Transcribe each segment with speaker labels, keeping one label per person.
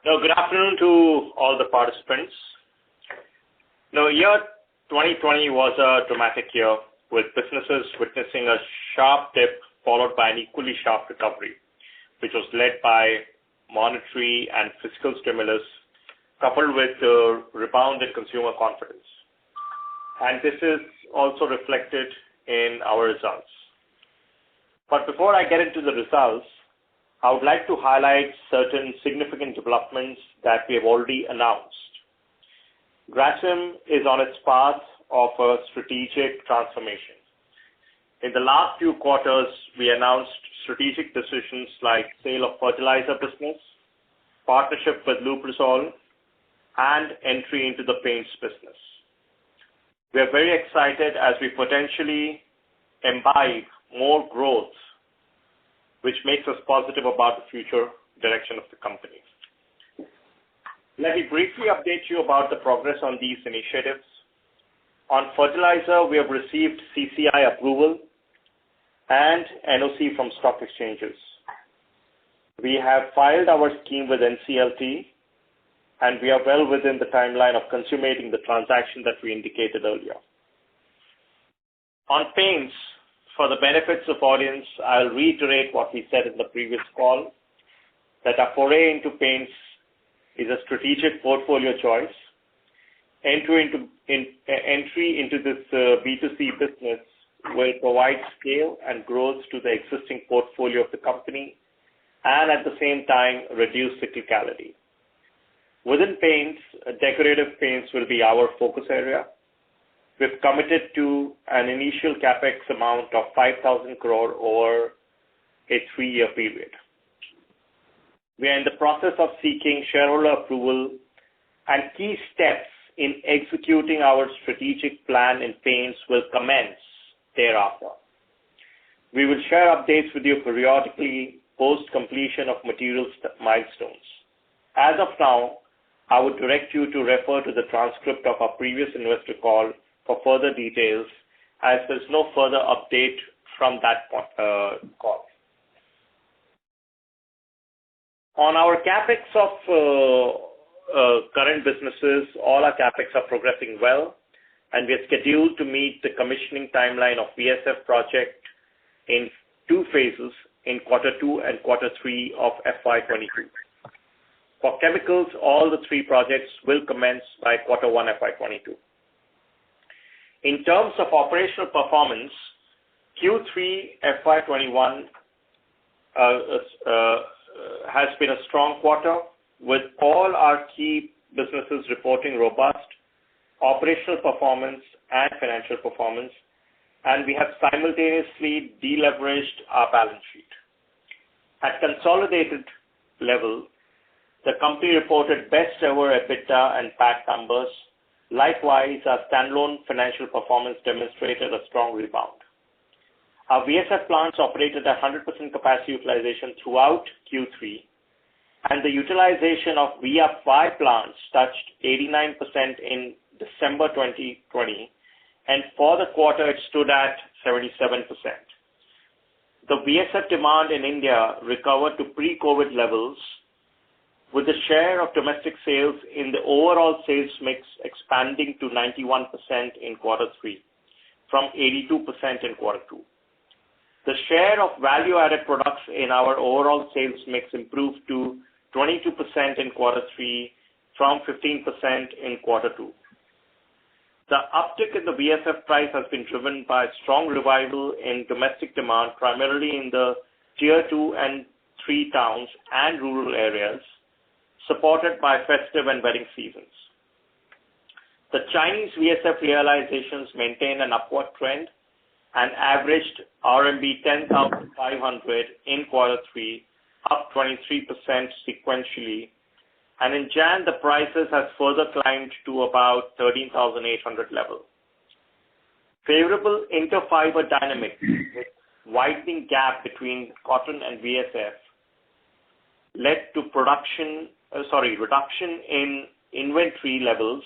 Speaker 1: Good afternoon to all the participants. Year 2020 was a dramatic year, with businesses witnessing a sharp dip followed by an equally sharp recovery, which was led by monetary and fiscal stimulus coupled with the rebound in consumer confidence. And this is also reflected in our results. But before I get into the results, I would like to highlight certain significant developments that we have already announced. Grasim is on its path of a strategic transformation. In the last few quarters, we announced strategic decisions like sale of fertilizer business, partnership with Lubrizol, and entry into the paints business. We are very excited as we potentially imbibe more growth, which makes us positive about the future direction of the company. Let me briefly update you about the progress on these initiatives. On fertilizer, we have received CCI approval and NOC from stock exchanges. We have filed our scheme with NCLT, and we are well within the timeline of consummating the transaction that we indicated earlier. On paints, for the benefits of audience, I'll reiterate what we said in the previous call, that our foray into paints is a strategic portfolio choice. Entry into this B2C business will provide scale and growth to the existing portfolio of the company and at the same time reduce cyclicality. Within paints, decorative paints will be our focus area. We've committed to an initial capex amount of 5,000 crore over a 3-year period. We are in the process of seeking shareholder approval, and key steps in executing our strategic plan in paints will commence thereafter. We will share updates with you periodically post completion of material milestones. As of now, I would direct you to refer to the transcript of our previous investor call for further details, as there's no further update from that call. On our capex of current businesses, all our capex are progressing well, and we are scheduled to meet the commissioning timeline of VSF project in 2 phases in Q2 and Q3 of FY22. For chemicals, all the 3 projects will commence by Q1 FY22. In terms of operational performance, Q3 FY21 has been a strong quarter, with all our key businesses reporting robust operational performance and financial performance, and we have simultaneously deleveraged our balance sheet. At consolidated level, the company reported best ever EBITDA and PAT numbers. Likewise, our standalone financial performance demonstrated a strong rebound. Our VSF plants operated at 100% capacity utilization throughout Q3, and the utilization of VF5 plants touched 89% in December 2020, and for the quarter it stood at 77%. The VSF demand in India recovered to pre-COVID levels, with the share of domestic sales in the overall sales mix expanding to 91% in Q3 from 82% in Q2. The share of value-added products in our overall sales mix improved to 22% in Q3 from 15% in Q2. The uptick in the VSF price has been driven by strong revival in domestic demand, primarily in the Tier 2 and 3 towns and rural areas, supported by festive and wedding seasons. The Chinese VSF realizations maintained an upward trend and averaged RMB 10,500 in Q3, up 23% sequentially, and in Jan the prices has further climbed to about 13,800 level. Favorable interfiber dynamics with widening gap between cotton and VSF led to reduction in inventory levels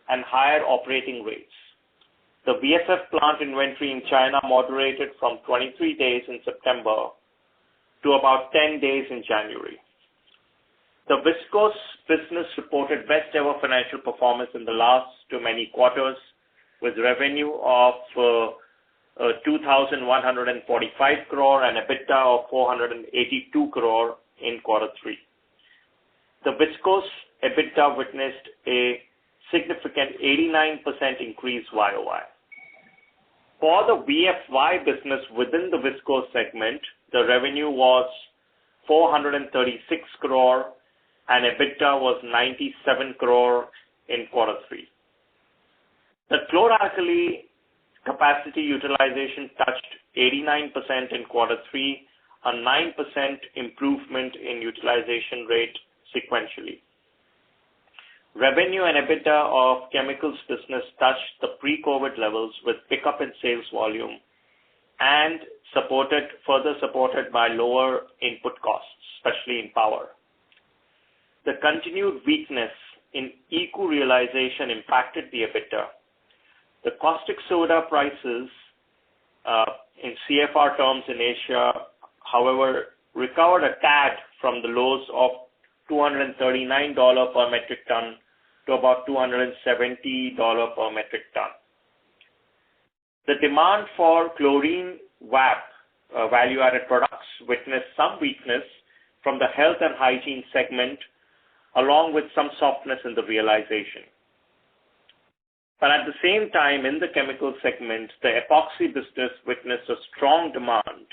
Speaker 1: and higher operating rates. The VSF plant inventory in China moderated from 23 days in September to about 10 days in January. The viscose business reported best ever financial performance in the last too many quarters, with revenue of 2,145 crore and EBITDA of 482 crore in quarter 3. The viscose EBITDA witnessed a significant 89% increase YOY. For the VFY business within the viscose segment, the revenue was 436 crore and EBITDA was 97 crore in quarter 3. The chlor-alkali capacity utilization touched 89% in quarter 3, a 9% improvement in utilization rate sequentially. Revenue and EBITDA of chemicals business touched the pre-COVID levels with pickup in sales volume and further supported by lower input costs, especially in power. The continued weakness in ECU realization impacted the EBITDA. The caustic soda prices in CFR terms in Asia, however, recovered a tad from the lows of $239 per metric ton to about $270 per metric ton. The demand for chlorine VAP, value-added products, witnessed some weakness from the health and hygiene segment, along with some softness in the realization. But at the same time, in the chemical segment, the epoxy business witnessed a strong demand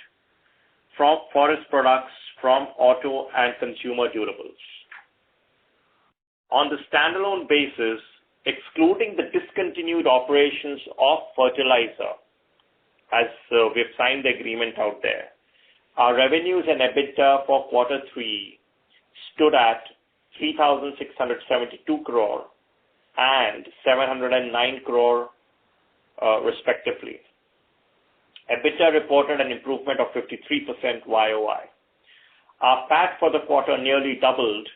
Speaker 1: from forest products, from auto and consumer durables. On the standalone basis, excluding the discontinued operations of fertilizer, as we've signed the agreement out there, our revenues and EBITDA for quarter 3 stood at 3,672 crore and 709 crore respectively. EBITDA reported an improvement of 53% YOY. Our PAT for the quarter nearly doubled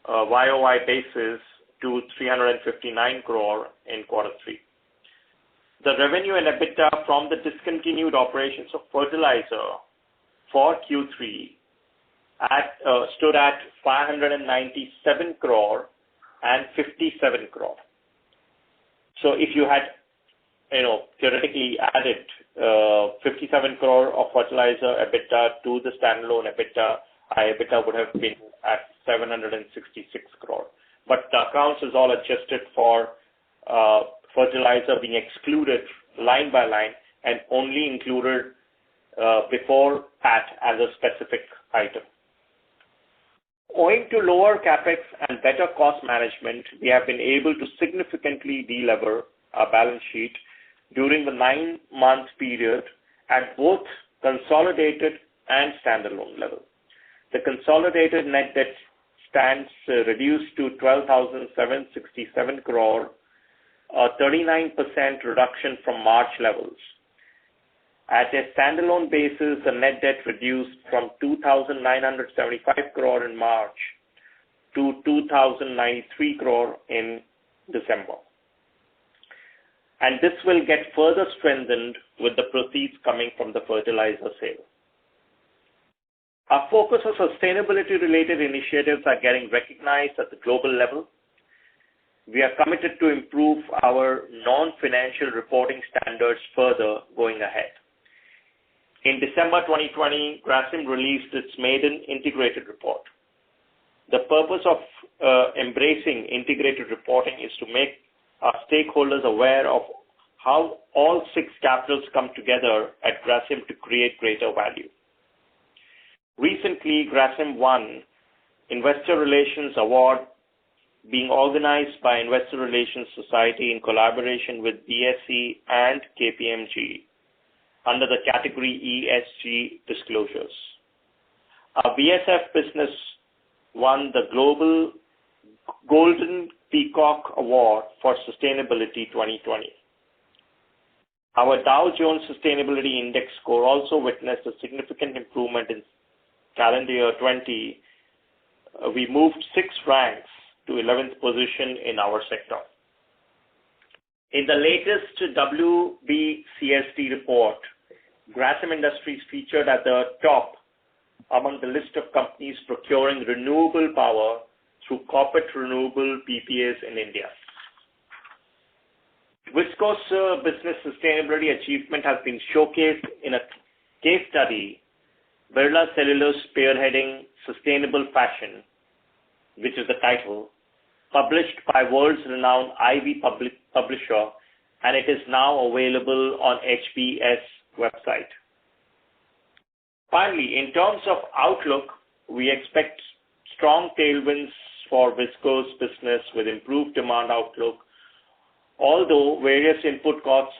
Speaker 1: YOY basis to 359 crore in quarter 3. The revenue and EBITDA from the discontinued operations of fertilizer for Q3 stood at 597 crore and 57 crore. So if you had, theoretically added 57 crore of fertilizer EBITDA to the standalone EBITDA, our EBITDA would have been at 766 crore. But the accounts is all adjusted for fertilizer being excluded line by line and only included before PAT as a specific item. Owing to lower capex and better cost management, we have been able to significantly delever our balance sheet during the 9-month period at both consolidated and standalone level. The consolidated net debt stands reduced to 12,767 crore, a 39% reduction from March levels. At a standalone basis, the net debt reduced from 2,975 crore in March to 2,093 crore in December. And this will get further strengthened with the proceeds coming from the fertilizer sale. Our focus on sustainability-related initiatives are getting recognized at the global level. We are committed to improve our non-financial reporting standards further going ahead. In December 2020, Grasim released its maiden integrated report. The purpose of embracing integrated reporting is to make our stakeholders aware of how all 6 capitals come together at Grasim to create greater value. Recently, Grasim won Investor Relations Award being organized by Investor Relations Society in collaboration with BSE and KPMG under the category ESG disclosures. Our BSF business won the Global Golden Peacock Award for Sustainability 2020. Our Dow Jones Sustainability Index score also witnessed a significant improvement in calendar year 20. We moved 6 ranks to 11th position in our sector. In the latest WBCSD report, Grasim Industries featured at the top among the list of companies procuring renewable power through corporate renewable PPAs in India. Visco's business sustainability achievement has been showcased in a case study, Birla Cellulose Spearheading Sustainable Fashion, which is the title, published by world's renowned Ivy publisher, and it is now available on HBS website. Finally, in terms of outlook, we expect strong tailwinds for Visco's business with improved demand outlook, although various input costs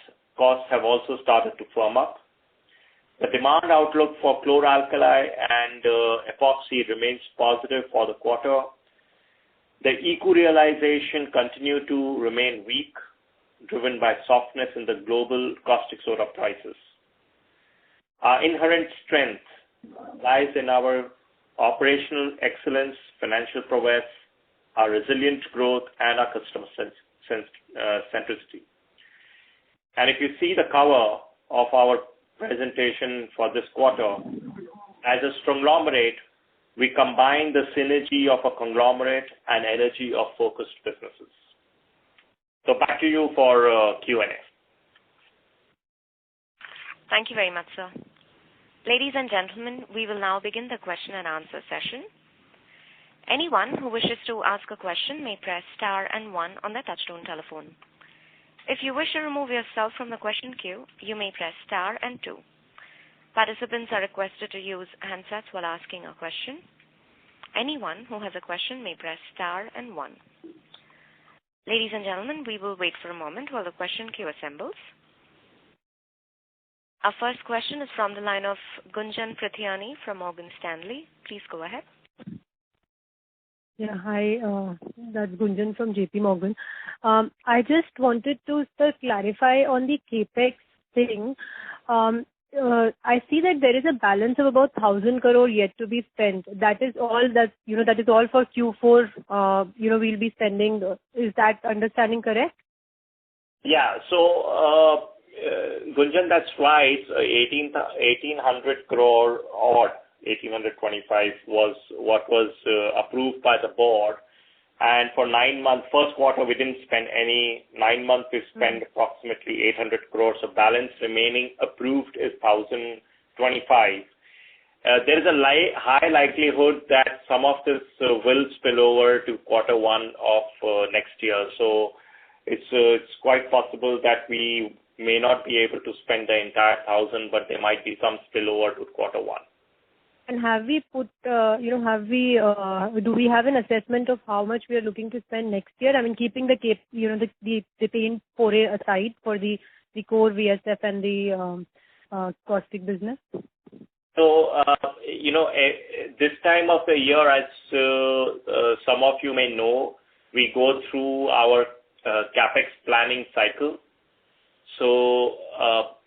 Speaker 1: have also started to firm up. The demand outlook for chlor-alkali and epoxy remains positive for the quarter. The ECU realization continued to remain weak, driven by softness in the global caustic soda prices. Our inherent strength lies in our operational excellence, financial prowess, our resilient growth, and our customer centricity. And if you see the cover of our presentation for this quarter, as a conglomerate, we combine the synergy of a conglomerate and energy of focused businesses. So back to you for Q&A.
Speaker 2: Thank you very much, sir. Ladies and gentlemen, we will now begin the question and answer session. Anyone who wishes to ask a question may press star and 1 on their touchtone telephone. If you wish to remove yourself from the question queue, you may press star and 2. Participants are requested to use handsets while asking a question. Anyone who has a question may press star and 1. Ladies and gentlemen, we will wait for a moment while the question queue assembles. Our first question is from the line of Gunjan Prithyani from Morgan Stanley. Please go ahead.
Speaker 3: Yeah, hi, that's Gunjan from JP Morgan. I just wanted to clarify on the CAPEX thing. I see that there is a balance of about 1,000 crore yet to be spent. That is all for Q4, we'll be spending. Is that understanding correct?
Speaker 1: Yeah, so Gunjan, that's right. 1,800 crore or 1,825 was what was approved by the board. And for 9 months, first quarter, we didn't spend any. 9 months, we spent approximately 800 crores. So balance remaining approved is 1,025. There is a high likelihood that some of this will spill over to quarter one of next year. So it's quite possible that we may not be able to spend the entire 1,000, but there might be some spillover to quarter one.
Speaker 3: And have we put, do we have an assessment of how much we are looking to spend next year? I mean, keeping the paint foray aside for the core VSF and the caustic business.
Speaker 1: So, this time of the year, as some of you may know, we go through our CAPEX planning cycle. So,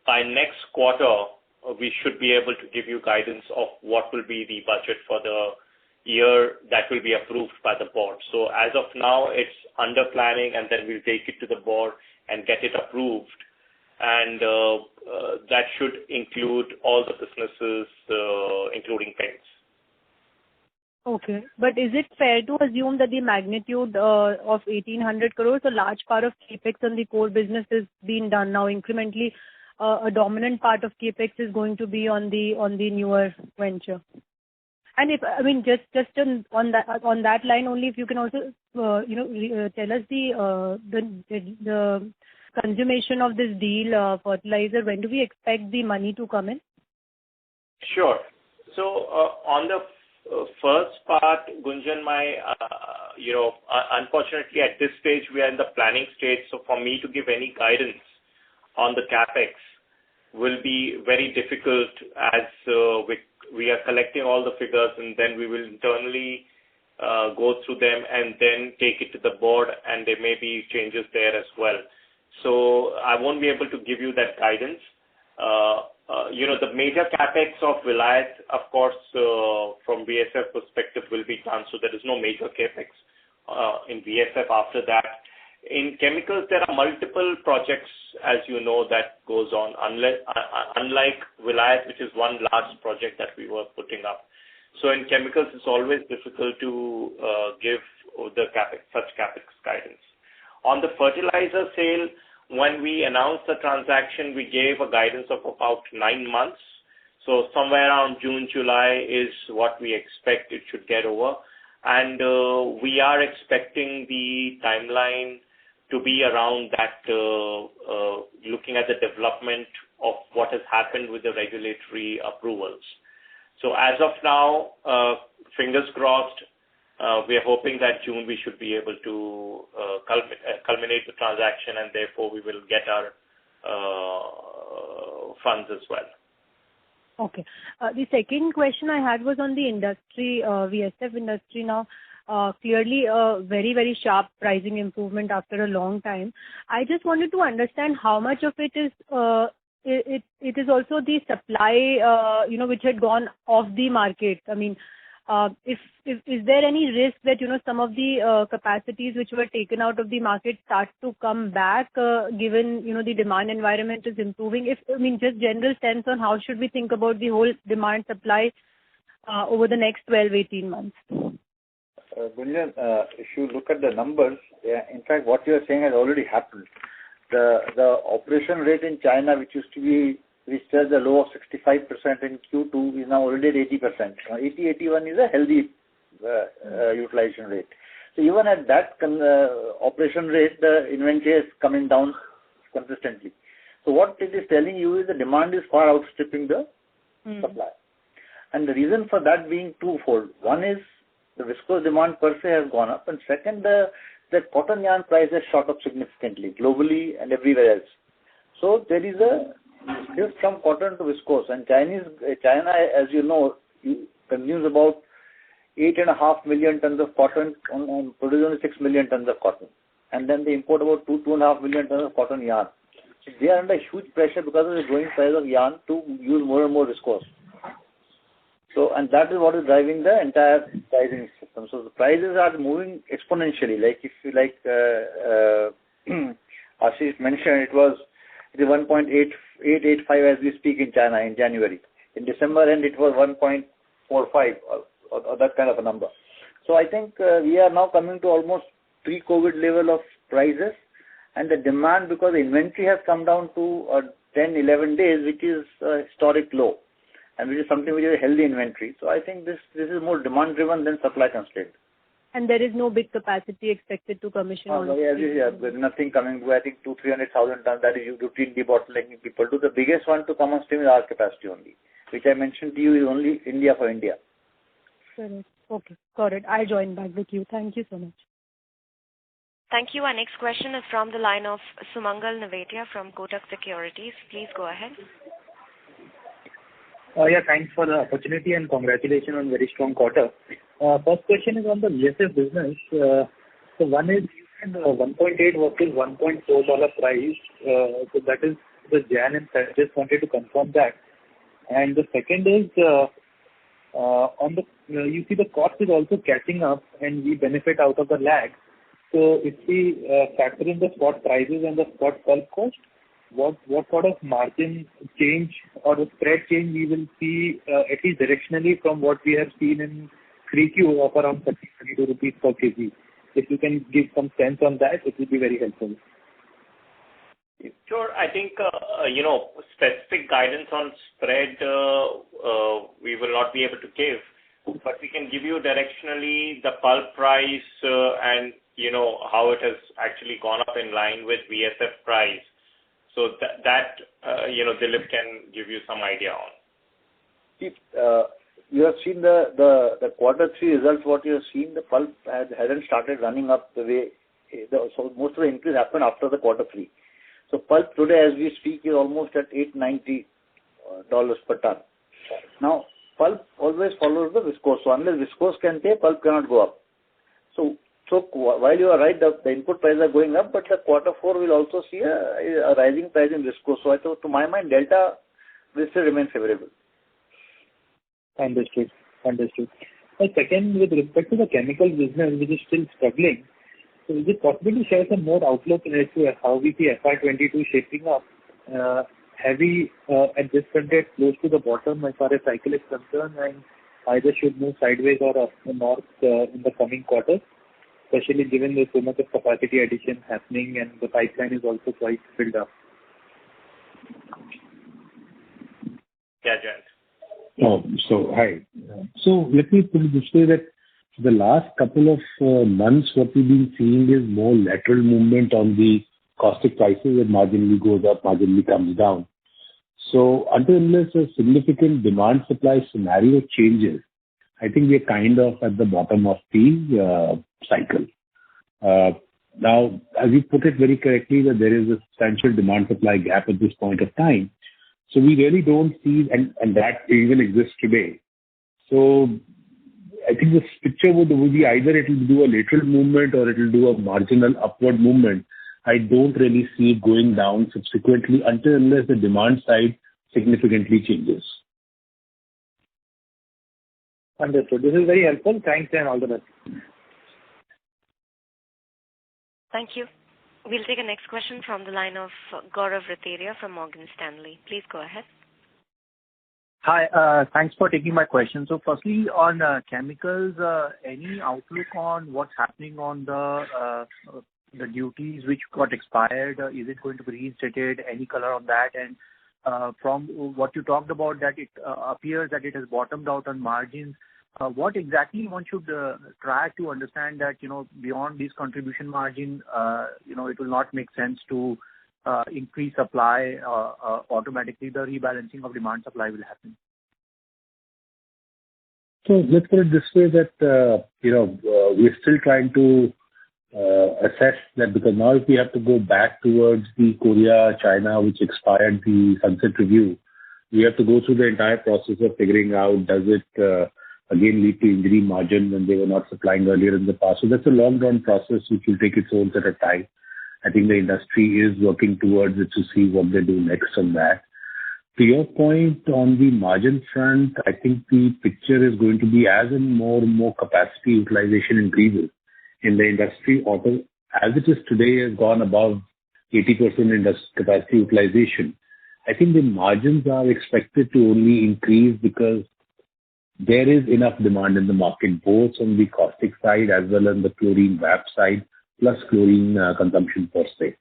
Speaker 1: by next quarter, we should be able to give you guidance of what will be the budget for the year that will be approved by the board. So as of now, it's under planning, and then we'll take it to the board and get it approved. And that should include all the businesses, including paints.
Speaker 3: Okay. But is it fair to assume that the magnitude of 1,800 crores, a large part of CAPEX on the core business is being done now incrementally? A dominant part of CAPEX is going to be on the newer venture. And just on that line only, if you can also tell us the consummation of this deal, fertilizer. When do we expect the money to come in?
Speaker 1: Sure. So on the first part, Gunjan, unfortunately at this stage we are in the planning stage. So for me to give any guidance on the CAPEX will be very difficult, as we are collecting all the figures, and then we will internally go through them and then take it to the board, and there may be changes there as well. So I won't be able to give you that guidance. The major CAPEX of Vilayat, of course, from VSF perspective will be done, so there is no major CAPEX in VSF after that. In chemicals, there are multiple projects, as you know, that goes on, unlike Vilayat, which is one large project that we were putting up. So in chemicals, it's always difficult to give such capex guidance. On the fertilizer sale, when we announced the transaction, we gave a guidance of about 9 months. So somewhere around June, July is what we expect it should get over. And we are expecting the timeline to be around that, looking at the development of what has happened with the regulatory approvals. So as of now, fingers crossed, we are hoping that June we should be able to culminate the transaction, and therefore we will get our funds as well.
Speaker 3: Okay. The second question I had was on the industry, VSF industry now. Clearly a very, very sharp pricing improvement after a long time. I just wanted to understand how much of it is it is also the supply, which had gone off the market. I mean, is there any risk that, some of the capacities which were taken out of the market start to come back, given, the demand environment is improving? Just general sense on how should we think about the whole demand supply over the next 12-18 months?
Speaker 4: Gunjan, if you look at the numbers, in fact, what you are saying has already happened. The operation rate in China, which used to be reached at the low of 65% in Q2, is now already at 80%. 80-81 is a healthy utilization rate. So even at that operation rate, the inventory is coming down consistently. So what it is telling you is the demand is far outstripping the supply. And the reason for that being twofold. One is the viscose demand per se has gone up, and second, the cotton yarn price has shot up significantly globally and everywhere else. So there is a shift from cotton to viscose, and China, as you know, consumes about 8.5 million tons of cotton and produces only 6 million tons of cotton, and then they import about 2.5 million tons of cotton yarn. So they are under huge pressure because of the growing price of yarn to use more and more viscose. So, and that is what is driving the entire pricing system. So the prices are moving exponentially. Like if you Ashish mentioned, it was 1.885 as we speak in China in January. In December end, it was 1.45 or that kind of a number. So I think we are now coming to almost pre-COVID level of prices, and the demand, because the inventory has come down to 10-11 days, which is a historic low, and which is something which is a healthy inventory. So I think this is more demand driven than supply constraint.
Speaker 3: And there is no big capacity expected to commission on
Speaker 4: there's nothing coming. I think 200,000-300,000 tons. That is routine debottlenecking people do. The biggest one to come on stream is our capacity only, which I mentioned to you is only India for India.
Speaker 3: Correct. Okay, got it. I'll join back with you. Thank you so much.
Speaker 2: Thank you. Our next question is from the line of Sumangal Nevatia from Kotak Securities. Please go ahead.
Speaker 5: Thanks for the opportunity and congratulations on very strong quarter. First question is on the VSF business. So one is, you said 1.8 versus $1.4 price. So that is the Jan and Feb. Just wanted to confirm that. And the second is, you see the cost is also catching up and we benefit out of the lag. So if we factor in the spot prices and the spot pulp cost, what sort of margin change or the spread change we will see, at least directionally, from what we have seen in 3Q of around 30-32 rupees per kg? If you can give some sense on that, it will be very helpful.
Speaker 1: Sure. I think, specific guidance on spread, we will not be able to give, but we can give you directionally the pulp price and, how it has actually gone up in line with VSF price. So that Dilip can give you some idea on.
Speaker 4: If you have seen the Q3 results, what you have seen, the pulp hasn't started running up the way. So most of the increase happened after the Q3. So pulp today, as we speak, is almost at $890 per ton. Now, pulp always follows the viscose. So unless viscose can pay, pulp cannot go up. So while you are right, the input prices are going up, but the Q4 will also see a rising price in viscose. So I thought, to my mind, delta will still remain favorable.
Speaker 5: Understood. Second, with respect to the chemical business, which is still struggling, so is it possible to share some more outlook as to how we see FY22 shaping up? Have we at this point close to the bottom as far as cycle is concerned, and either should move sideways or up north in the coming quarters, especially given there's so much of capacity addition happening and the pipeline is also quite filled up.
Speaker 1: Yeah, Jayant.
Speaker 6: Hi. So let me put it this way, that the last couple of months, what we've been seeing is more lateral movement on the caustic prices, that marginally goes up, marginally comes down. So until unless a significant demand supply scenario changes, I think we're kind of at the bottom of the cycle. Now, as you put it very correctly, that there is a substantial demand supply gap at this point of time. So we really don't see, and that even exists today. So I think this picture would be either it will do a lateral movement or it will do a marginal upward movement. I don't really see it going down subsequently until unless the demand side significantly changes.
Speaker 5: Understood. This is very helpful. Thanks and all the best.
Speaker 2: Thank you. We'll take a next question from the line of Gaurav Rateria from Morgan Stanley. Please go ahead.
Speaker 7: Hi, thanks for taking my question. So firstly, on chemicals, any outlook on what's happening on the duties which got expired? Is it going to be reinstated? Any color on that? And from what you talked about, that it appears that it has bottomed out on margins. What exactly one should try to understand that, beyond this contribution margin, it will not make sense to increase supply, automatically the rebalancing of demand supply will happen.
Speaker 6: So let's put it this way, that, we're still trying to assess that, because now if we have to go back towards the Korea, China, which expired the sunset review, we have to go through the entire process of figuring out, does it again lead to injury margin when they were not supplying earlier in the past. So that's a long-run process which will take its own set of time. I think the industry is working towards it to see what they do next on that. To your point on the margin front, I think the picture is going to be as in more and more capacity utilization increases in the industry. Auto, as it is today, has gone above 80% capacity utilization. I think the margins are expected to only increase because there is enough demand in the market, both on the caustic side as well as the chlorine VAP side, plus chlorine consumption per se.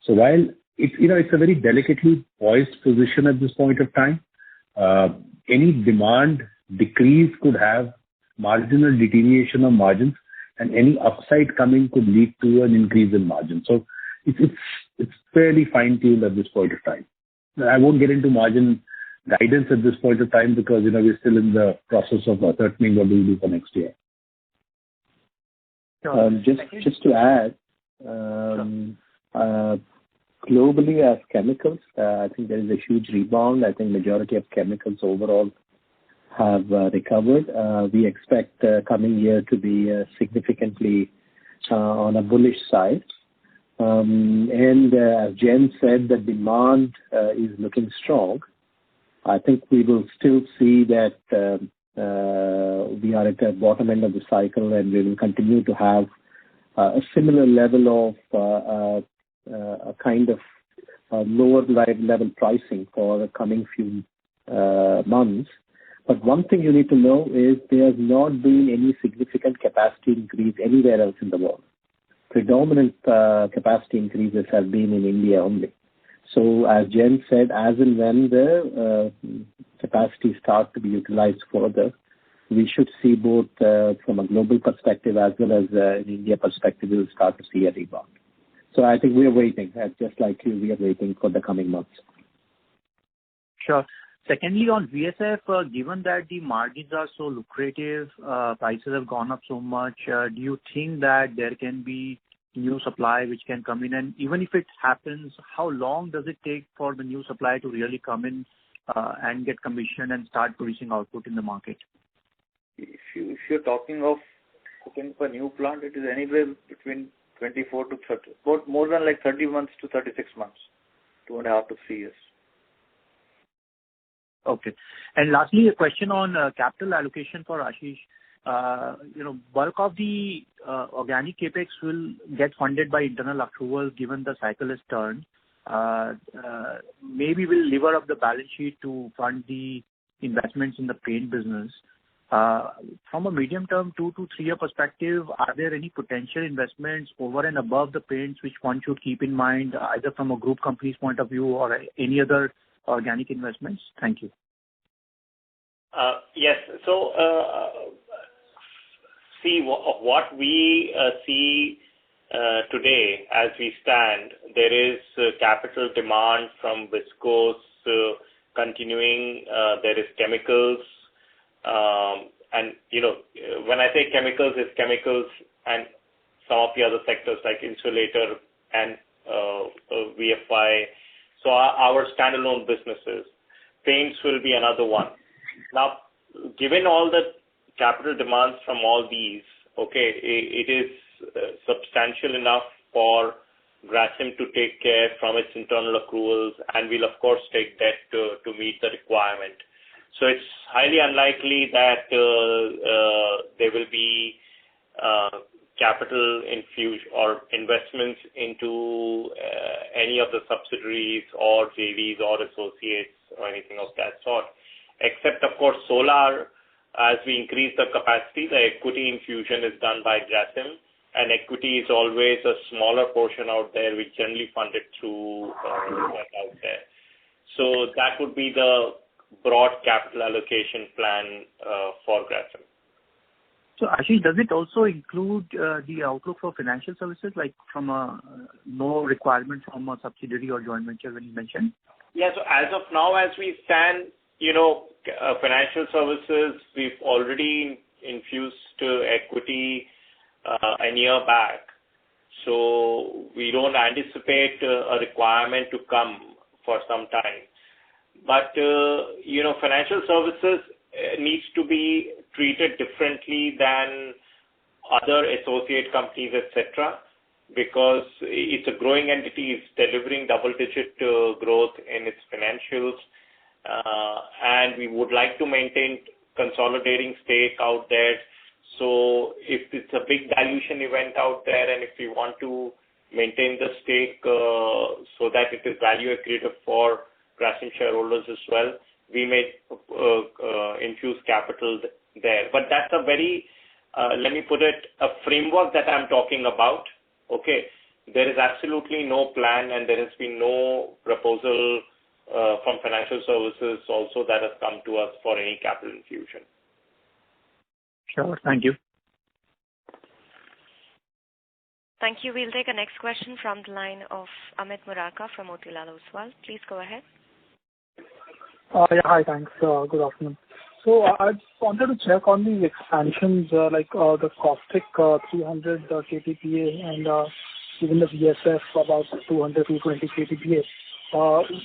Speaker 6: So while it's a very delicately poised position at this point of time, any demand decrease could have marginal deterioration of margins, and any upside coming could lead to an increase in margin. So it's fairly fine-tuned at this point of time. I won't get into margin guidance at this point of time because we're still in the process of ascertaining what we'll do for next year.
Speaker 8: Just to add, globally as chemicals, I think there is a huge rebound. I think majority of chemicals overall have recovered. We expect coming year to be significantly on a bullish side. And as Jen said, the demand is looking strong. I think we will still see that we are at the bottom end of the cycle, and we will continue to have a similar level of a kind of lower level pricing for the coming few months. But one thing you need to know is there has not been any significant capacity increase anywhere else in the world. Predominant capacity increases have been in India only. So as Jen said, as and when the capacity start to be utilized further, we should see both from a global perspective as well as an India perspective, we will start to see a rebound. So I think we are waiting, just like you, we are waiting for the coming months.
Speaker 7: Sure. Secondly, on VSF, given that the margins are so lucrative, prices have gone up so much, do you think that there can be new supply which can come in? And even if it happens, how long does it take for the new supply to really come in and get commissioned and start producing output in the market?
Speaker 4: If you're talking of cooking for a new plant, it is anywhere between 24 to 30, more than like 30 months to 36 months, 2.5 to 3 years.
Speaker 7: Okay. And lastly, a question on capital allocation for Ashish. Bulk of the organic capex will get funded by internal accruals given the cycle is turned. Maybe we'll lever up the balance sheet to fund the investments in the paint business. From a medium-term 2 to 3 year perspective, are there any potential investments over and above the paints which one should keep in mind, either from a group company's point of view or any other organic investments? Thank you.
Speaker 1: Yes. So, see what we see today as we stand, there is capital demand from viscose continuing. There is chemicals, and when I say chemicals, it's chemicals and some of the other sectors like insulator and VFI. So our standalone businesses, paints will be another one. Now, given all the capital demands from all these, okay, it is substantial enough for Grasim to take care from its internal accruals, and will of course take debt to meet the requirement. So it's highly unlikely that there will be capital infusion or investments into any of the subsidiaries or JVs or associates or anything of that sort. Except, of course, solar, as we increase the capacity, the equity infusion is done by Grasim, and equity is always a smaller portion out there. We generally fund it through debt out there. So that would be the broad capital allocation plan for Grasim.
Speaker 7: So, Ashish, does it also include the outlook for financial services, like from no requirement from a subsidiary or joint venture when you mentioned?
Speaker 1: Yeah, so as of now, as we stand, financial services, we've already infused equity a year back. So we don't anticipate a requirement to come for some time. But, financial services needs to be treated differently than other associate companies, etc., because it's a growing entity, it's delivering double-digit growth in its financials, and we would like to maintain consolidating stake out there. So if it's a big dilution event out there, and if we want to maintain the stake so that it is value accretive for Grasim shareholders as well, we may infuse capital there. But that's a very, let me put it, a framework that I'm talking about. Okay, there is absolutely no plan, and there has been no proposal from financial services also that has come to us for any capital infusion.
Speaker 7: Sure, thank you.
Speaker 2: Thank you. We'll take a next question from the line of Amit Murarka from Motilal Oswal. Please go ahead.
Speaker 9: Yeah, hi, thanks. Good afternoon. So I just wanted to check on the expansions, like the caustic 300 KTPA and even the VSF about 200 to 220 KTPA.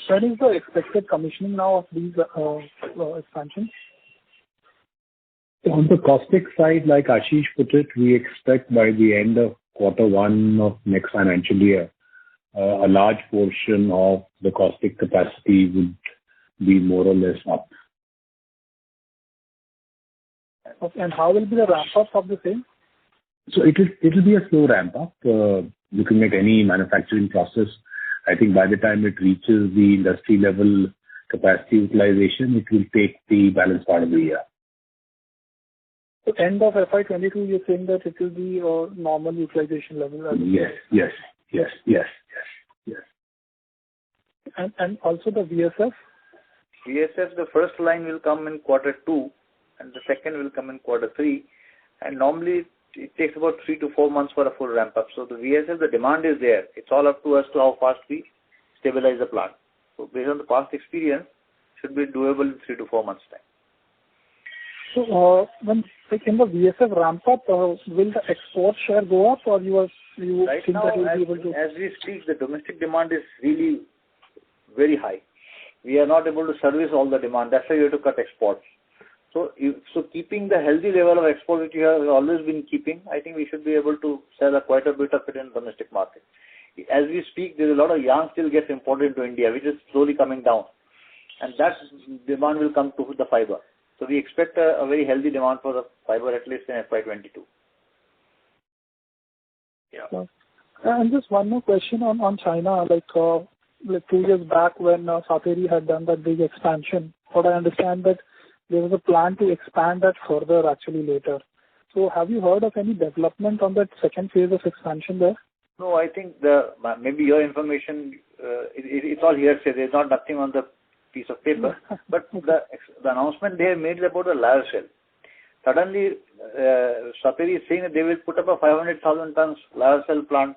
Speaker 9: When is the expected commissioning now of these expansions?
Speaker 6: On the caustic side, like Ashish put it, we expect by the end of Q1 of next financial year, a large portion of the caustic capacity would be more or less up.
Speaker 9: Okay, and how will be the ramp up of the same?
Speaker 6: So it will be a slow ramp up. Looking at any manufacturing process, I think by the time it reaches the industry level capacity utilization, it will take the balance part of the year.
Speaker 9: So end of FY22, you're saying that it will be normal utilization level?
Speaker 6: Yes.
Speaker 9: And also the VSF?
Speaker 4: VSF, the first line will come in Q2 and the second will come in Q3. And normally it takes about 3 to 4 months for a full ramp up. So the VSF, the demand is there. It's all up to us to how fast we stabilize the plant. So based on the past experience, should be doable in 3 to 4 months time.
Speaker 9: So when in the VSF ramp up, will the export share go up, or you
Speaker 4: right
Speaker 9: think
Speaker 4: now,
Speaker 9: that you'll be able to?
Speaker 4: As we speak, the domestic demand is really very high. We are not able to service all the demand. That's why we have to cut exports. So keeping the healthy level of export which we have always been keeping, I think we should be able to sell quite a bit of it in the domestic market. As we speak, there is a lot of yarn still gets imported into India, which is slowly coming down. And that demand will come to the fiber. So we expect a very healthy demand for the fiber at least in FY22.
Speaker 9: Yeah. And just one more question on China. Like 2 years back when Sateri had done that big expansion, what I understand that there was a plan to expand that further actually later. So have you heard of any development on that second phase of expansion there?
Speaker 4: No, I think maybe your information, it's all hearsay. There's nothing on the piece of paper. But the announcement they have made is about the lyocell. Suddenly, Saperi is saying that they will put up a 500,000 tons lyocell plant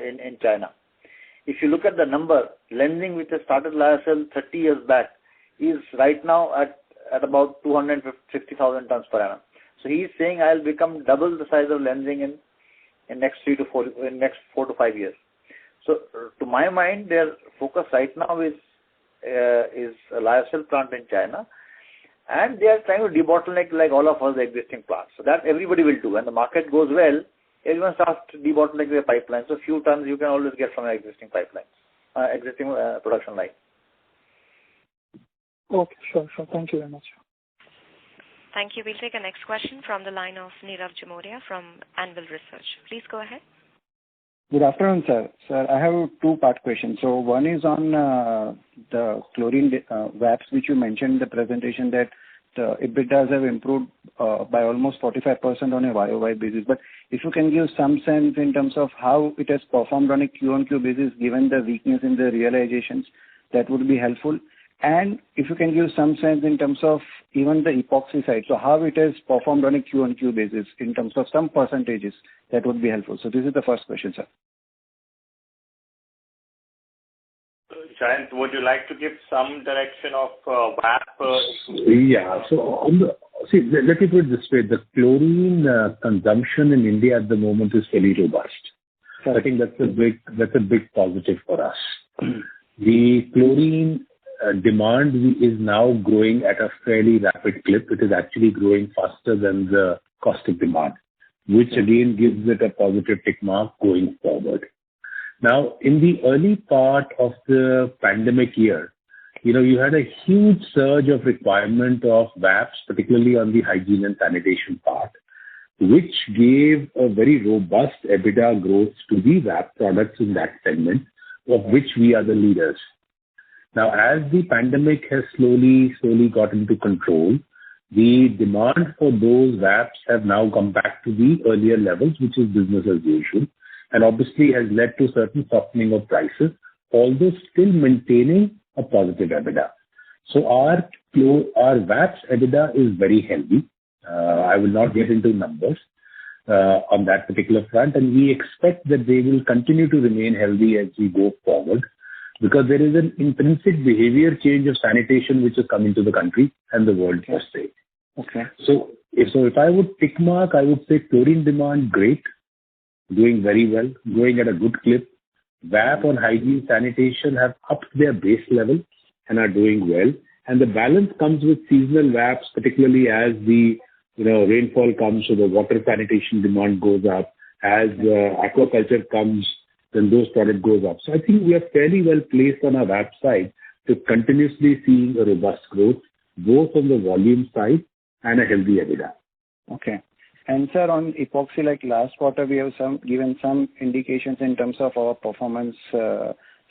Speaker 4: in China. If you look at the number, Lenzing, which has started lyocell 30 years back, is right now at about 250,000 tons per annum. So he is saying I'll become double the size of Lenzing in next 4 to 5 years. So to my mind, their focus right now is a lyocell plant in China, and they are trying to debottleneck like all of us the existing plants. So that everybody will do. When the market goes well, everyone starts to debottleneck their pipelines. So few tons you can always get from existing pipelines, existing production line.
Speaker 9: Okay, sure. Thank you very much.
Speaker 2: Thank you. We'll take a next question from the line of Nirav Jamoria from Anvil Research. Please go ahead.
Speaker 10: Good afternoon, sir. Sir, I have a two-part question. So one is on the chlorine VAPs, which you mentioned in the presentation that the EBITDAs have improved by almost 45% on a YOY basis. But if you can give some sense in terms of how it has performed on a Q-on-Q basis, given the weakness in the realizations, that would be helpful. And if you can give some sense in terms of even the epoxy side, so how it has performed on a Q-on-Q basis in terms of some percentages, that would be helpful. So this is the first question, sir.
Speaker 1: Jayant, would you like to give some direction of VAP?
Speaker 6: Yeah. So let me put it this way: the chlorine consumption in India at the moment is fairly robust. Sure. I think that's a big positive for us. The chlorine demand is now growing at a fairly rapid clip. It is actually growing faster than the caustic demand, which again gives it a positive tick mark going forward. Now, in the early part of the pandemic year, you had a huge surge of requirement of VAPs, particularly on the hygiene and sanitation part, which gave a very robust EBITDA growth to the VAP products in that segment, of which we are the leaders. Now, as the pandemic has slowly got into control, the demand for those VAPs have now come back to the earlier levels, which is business as usual, and obviously has led to certain softening of prices, although still maintaining a positive EBITDA. So our VAPs EBITDA is very healthy. I will not get into numbers on that particular front, and we expect that they will continue to remain healthy as we go forward, because there is an intrinsic behavior change of sanitation which is coming to the country and the world per se.
Speaker 10: Okay.
Speaker 6: So if I would tick mark, I would say chlorine demand great, doing very well, growing at a good clip. VAP on hygiene sanitation have upped their base level and are doing well. And the balance comes with seasonal VAPs, particularly as the rainfall comes, so the water sanitation demand goes up. As aquaculture comes, then those product goes up. So I think we are fairly well placed on our VAP side to continuously seeing a robust growth, both on the volume side and a healthy EBITDA.
Speaker 10: Okay. And sir, on epoxy, like last quarter, we have given some indications in terms of our performance,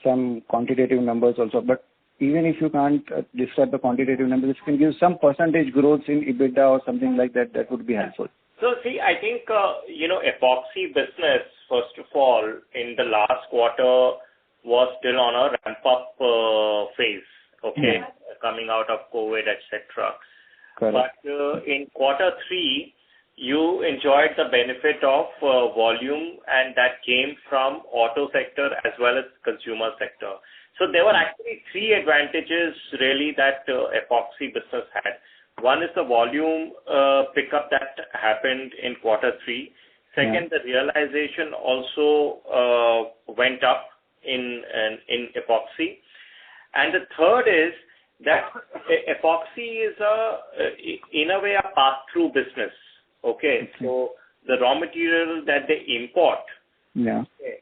Speaker 10: some quantitative numbers also. But even if you can't describe the quantitative numbers, if you can give some percentage growth in EBITDA or something like that, that would be helpful.
Speaker 1: So see, I think, epoxy business, first of all, in the last quarter was still on a ramp-up phase, okay, coming out of COVID, etc. But in quarter 3, you enjoyed the benefit of volume, and that came from auto sector as well as consumer sector. So there were actually 3 advantages really that epoxy business had. One is the volume pickup that happened in quarter 3. Second, the realization also went up in epoxy. And the third is that epoxy is in a way a pass-through business. Okay, so the raw material that they import,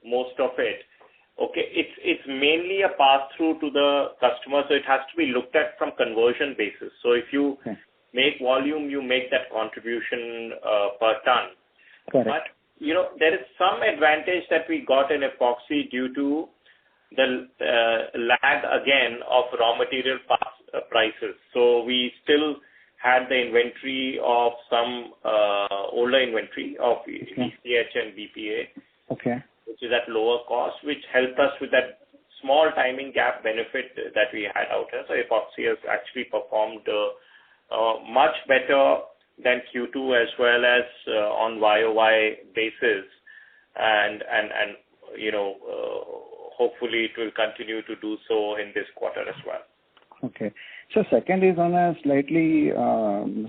Speaker 1: most of it, okay, it's mainly a pass-through to the customer, so it has to be looked at from conversion basis. So if you make volume, you make that contribution per ton. But, there is some advantage that we got in epoxy due to the lag again of raw material prices. So we still had the inventory of some older inventory of ECH and BPA, which is at lower cost, which helped us with that small timing gap benefit that we had out here. So epoxy has actually performed much better than Q2 as well as on YOY basis, and hopefully it will continue to do so in this quarter as well.
Speaker 10: Okay. So second is on a slightly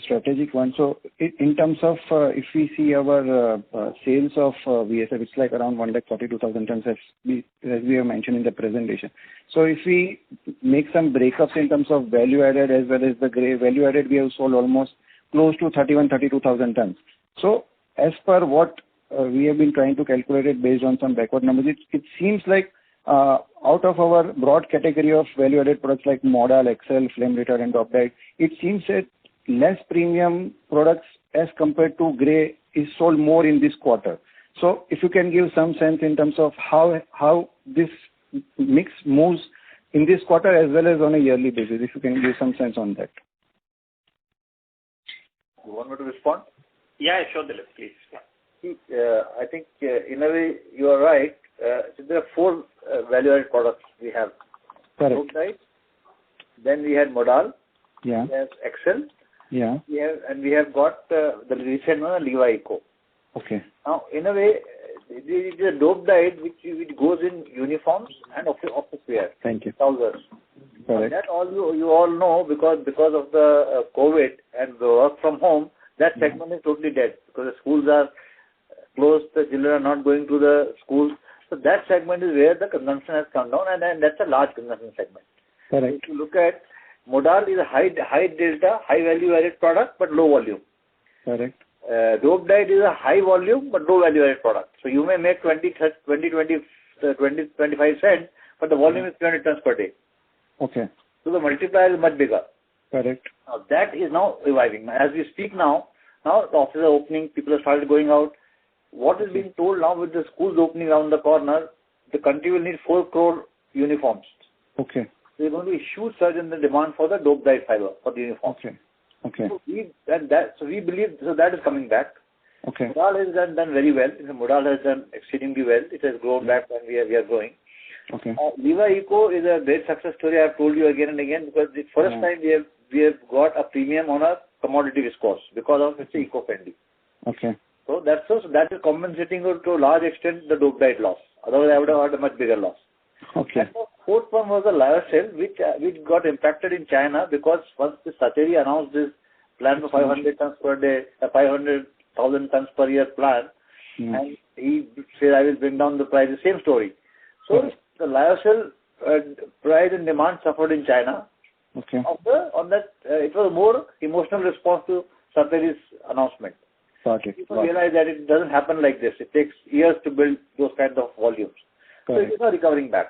Speaker 10: strategic one. So in terms of if we see our sales of VSF, it's like around 142,000 tons as we have mentioned in the presentation. So if we make some breakups in terms of value added as well as the gray value added, we have sold almost close to 32,000 tons. So as per what we have been trying to calculate it based on some backward numbers, it seems like out of our broad category of value-added products like modal, excel, flame retardant, doped, it seems that less premium products as compared to gray is sold more in this quarter. So if you can give some sense in terms of how this mix moves in this quarter as well as on a yearly basis, if you can give some sense on that.
Speaker 4: You want me to respond?
Speaker 1: Yeah, sure, Dilip, please.
Speaker 4: I think in a way you are right. So there are four value-added products we have.
Speaker 10: Correct.
Speaker 4: Then we had modal.
Speaker 10: Yeah.
Speaker 4: We have excel.
Speaker 10: Yeah.
Speaker 4: We have got the recent one, Levi Eco.
Speaker 10: Okay.
Speaker 4: Now, in a way, it is a dope dyed which goes in uniforms and office wear.
Speaker 10: Thank you.
Speaker 4: Trousers.
Speaker 10: Correct.
Speaker 4: That all you all know because of the COVID and the work from home, that segment is totally dead because the schools are closed, the children are not going to the schools. So that segment is where the consumption has come down, and that's a large consumption segment.
Speaker 10: Correct.
Speaker 4: If you look at modal is a high delta, high value added product but low volume.
Speaker 10: Correct.
Speaker 4: Dope dyed is a high volume but low value added product. So you may make 25 cents, but the volume is 300 tons per day.
Speaker 10: Okay.
Speaker 4: So the multiplier is much bigger.
Speaker 10: Correct.
Speaker 4: Now that is now reviving. As we speak now the offices are opening, people have started going out. What is being told now with the schools opening around the corner, the country will need 4 crore uniforms.
Speaker 10: Okay.
Speaker 4: So there's going to be a huge surge in the demand for the dope dyed fiber for the uniforms.
Speaker 10: Okay.
Speaker 4: So we believe that is coming back.
Speaker 10: Okay.
Speaker 4: Modal has done very well. Modal has done exceedingly well. It has grown back and we are growing.
Speaker 10: Okay.
Speaker 4: Levi Eco is a great success story. I have told you again and again because the first time we have got a premium on a commodity viscose because of its eco-friendly.
Speaker 10: Okay.
Speaker 4: So that is compensating to a large extent the dope dyed loss. Otherwise, I would have had a much bigger loss.
Speaker 10: Okay.
Speaker 4: And the fourth one was the lyocell, which got impacted in China because once the Sateri announced this plan for 500 tons per day, 500,000 tons per year plan, and he said, I will bring down the price. The same story. So the lyocell price and demand suffered in China.
Speaker 10: Okay.
Speaker 4: It was a more emotional response to Sateri's announcement. People realize that it doesn't happen like this. It takes years to build those kinds of volumes.
Speaker 10: Correct.
Speaker 4: So it is recovering back.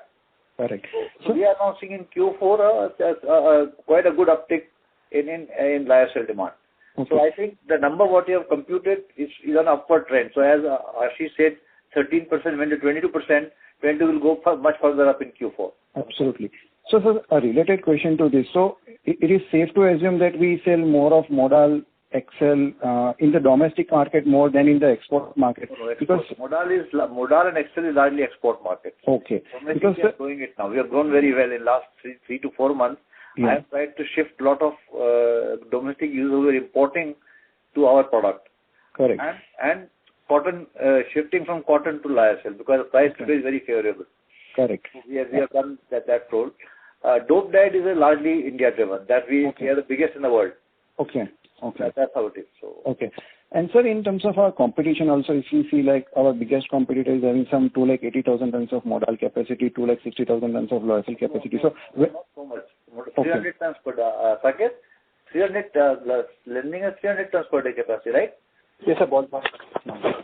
Speaker 10: Correct.
Speaker 4: So we are now seeing in Q4 quite a good uptick in lyocell demand.
Speaker 10: Okay.
Speaker 4: So I think the number what you have computed is on an upward trend. So as Ashish said, 13% went to 22%. 20 will go much further up in Q4.
Speaker 10: Absolutely. So sir, a related question to this. So it is safe to assume that we sell more of modal, excel in the domestic market more than in the export market?
Speaker 4: Because modal and excel is largely export market.
Speaker 10: Okay.
Speaker 4: Because we are growing it now. We have grown very well in last 3 to 4 months. Yeah. I have tried to shift a lot of domestic users who are importing to our product.
Speaker 10: Correct.
Speaker 4: And cotton, shifting from cotton to lyocell because the price today is very favorable.
Speaker 10: Correct.
Speaker 4: So we have done that role. Dope dyed is largely India driven. That we are the biggest in the world.
Speaker 10: Okay.
Speaker 4: That's how it is. So.
Speaker 10: Okay. And sir, in terms of our competition also, if you see like our biggest competitor is having some 280,000 tons of modal capacity, 260,000 tons of lyocell capacity.
Speaker 4: So not so much. 300 tons per day. Saket, 300 lending us 300 tons per day capacity, right?
Speaker 10: Yes, sir. Ballpark.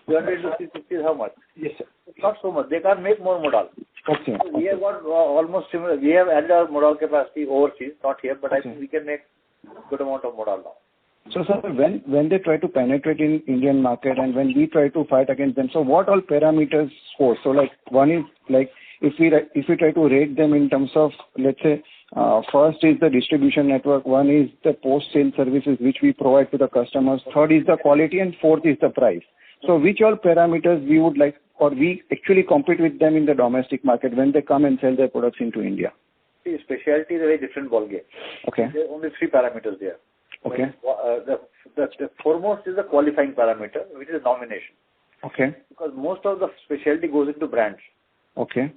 Speaker 4: 200 to 350 is how much?
Speaker 10: Yes, sir.
Speaker 4: It's not so much. They can't make more modal.
Speaker 10: Okay.
Speaker 4: So we have got almost similar. We have added our modal capacity overseas, not here, but I think we can make good amount of modal now.
Speaker 10: So sir, when they try to penetrate in Indian market and when we try to fight against them, so what all parameters score? So like one is like if we try to rate them in terms of, let's say, First is the distribution network. One is the post-sale services which we provide to the customers. Third is the quality, and fourth is the price. So which all parameters we would like, or we actually compete with them in the domestic market when they come and sell their products into India?
Speaker 4: See, specialty is a very different ballgame.
Speaker 10: Okay.
Speaker 4: There are only 3 parameters there.
Speaker 10: Okay.
Speaker 4: The foremost is the qualifying parameter, which is nomination.
Speaker 10: Okay.
Speaker 4: Because most of the specialty goes into brands.
Speaker 10: Okay.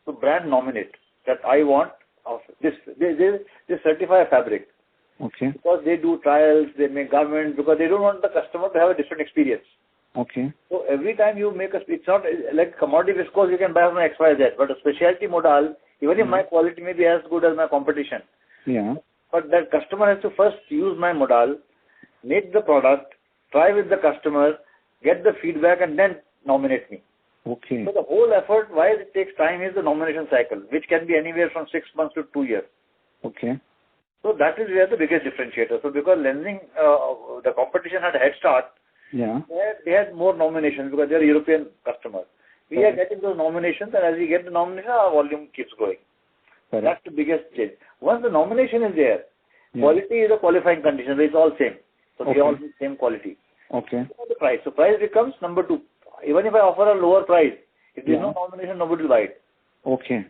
Speaker 4: So brand nominate that I want of this. They certify a fabric.
Speaker 10: Okay.
Speaker 4: Because they do trials, they make garments, because they don't want the customer to have a different experience.
Speaker 10: Okay.
Speaker 4: So every time you make it's not like commodity viscose you can buy from XYZ, but a specialty modal, even if my quality may be as good as my competition.
Speaker 10: Yeah.
Speaker 4: But that customer has to first use my modal, make the product, try with the customer, get the feedback, and then nominate me.
Speaker 10: Okay.
Speaker 4: So the whole effort, why it takes time, is the nomination cycle, which can be anywhere from 6 months to 2 years.
Speaker 10: Okay.
Speaker 4: So that is where the biggest differentiator. So because Lenzing, the competition had a head start,
Speaker 10: Yeah.
Speaker 4: they had more nominations because they are European customers. We are getting those nominations, and as we get the nomination, our volume keeps growing.
Speaker 10: Correct.
Speaker 4: That's the biggest change. Once the nomination is there, quality is a qualifying condition. It's all same. So they all need same quality.
Speaker 10: Okay.
Speaker 4: The price. So price becomes number 2. Even if I offer a lower price, if there is no nomination, nobody will buy it.
Speaker 10: Okay.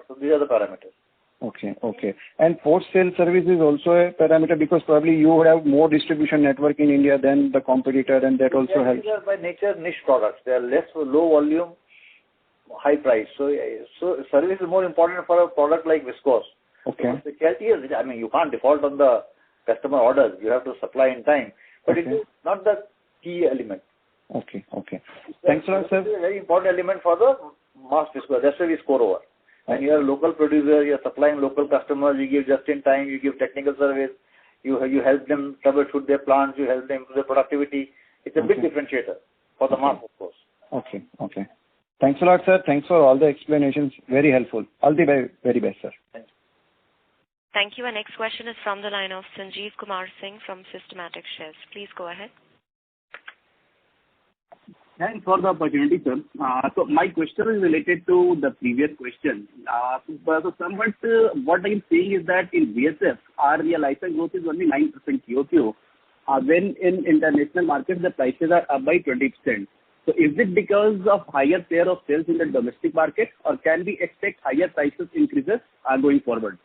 Speaker 4: So these are the parameters.
Speaker 10: Okay. Okay. And post-sale service is also a parameter because probably you would have more distribution network in India than the competitor, and that also helps.
Speaker 4: These are by nature niche products. They are less low volume, high price. So service is more important for a product like viscose.
Speaker 10: Okay.
Speaker 4: So specialty is, I mean, you can't default on the customer orders. You have to supply in time. But it is not the key element.
Speaker 10: Okay. Okay. Thanks a lot, sir.
Speaker 4: It is a very important element for the mass viscose. That's why we score over. And you are a local producer, you are supplying local customers, you give just in time, you give technical service, you help them troubleshoot their plants, you help them improve their productivity. It's a big differentiator for the mass, of course.
Speaker 10: Okay. Okay. Thanks a lot, sir. Thanks for all the explanations. Very helpful. All the very best, sir.
Speaker 4: Thank you.
Speaker 2: Thank you. Our next question is from the line of Sanjeev Kumar Singh from Systematic Shares. Please go ahead.
Speaker 11: Thanks for the opportunity, sir. So my question is related to the previous question. So somewhat what I'm saying is that in VSF, our realization growth is only 9% QOQ, when in international markets the prices are up by 20%. So is it because of higher share of sales in the domestic market, or can we expect higher prices increases going forward?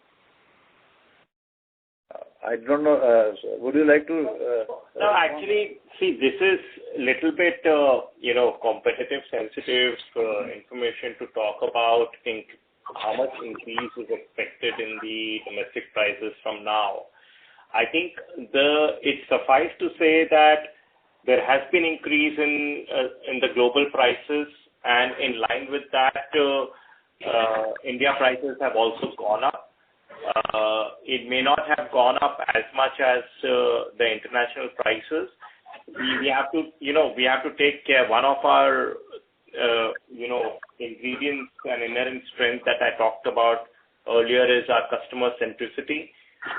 Speaker 4: I don't know. Would you like to?
Speaker 1: No, actually, see, this is little bit, competitive, sensitive information to talk about how much increase is expected in the domestic prices from now. I think it suffice to say that there has been increase in the global prices, and in line with that, India prices have also gone up. It may not have gone up as much as the international prices. We have to take care. One of our ingredients and inherent strength that I talked about earlier is our customer centricity.